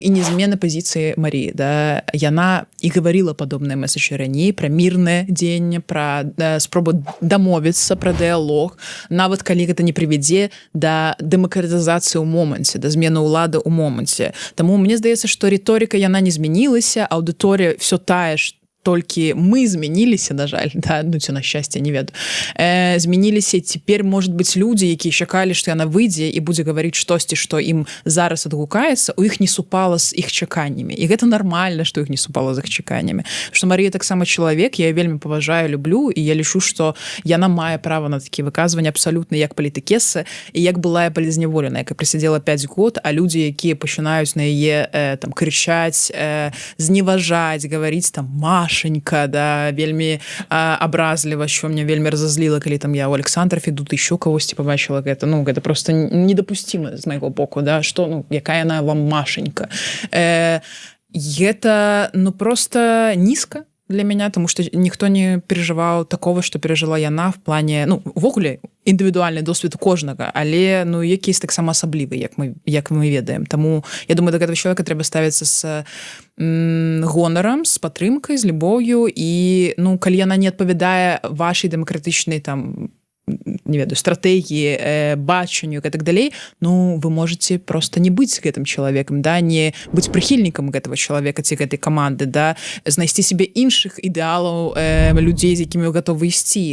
і незмена пазіцыі Маріі, да, яна і гаварыла падобныя месаджы раней пра мірнае дзеянне, пра спробу дамовіцца, пра дыялог, нават калі гэта не прывядзе да дэмакратызацыі ў моманце, да змены ўлады ў моманце. Таму мне здаецца, што рыторыка яна не змянілася, аўдыторыя ўсё тая ж, толькі мы змяніліся, на жаль, да, ну ці на шчасце, не ведаю. Змяніліся, цяпер, может быть, людзі, якія чакалі, што яна выйдзе і будзе гаварыць штосьці, што ім зараз адгукаецца, у іх не супала з іх чаканнямі. І гэта нармальна, што іх не супала з іх чаканнямі. Што Марія таксама чалавек, я вельмі паважаю, люблю, і я лічу, што яна мае права на такія выказванні абсалютна як палітыкеса, і як былая палізняволена, яка прасядзела 5 год, а людзі, якія пачынаюць на яе там крычаць, зневажаць, гаварыць там Машенька, да, вельмі абразліва, що мне вельмі разазліла, калі там я ў Александра Федута еще кагосьці побачила гэта, ну, гэта просто недапустимо з майго боку, да, што, ну, якая яна вам Машенька. Гэта, ну, просто нізка для меня, тому што ніхто не переживаў такого, што пережила яна в плане, ну, увогуле, індывідуальны досвід у кожнага, але, ну, якісь таксама асаблівы, як мы ведаем. Таму, я думаю, да гэтага чалавека трэба ставіцца з гонарам, з падтрымкай, з любоўю, і, ну, калі яна не адпавядае вашай дэмакратычнай, там, не ведаю, стратэгіі, бачанню і так далей, ну, вы можете просто не быць гэтым чалавекам, да, не быць прыхільнікам гэтага чалавека ці гэтай каманды, да, знайсці себе іншых ідэалаў людзей, з якімі вы гатовы ісці,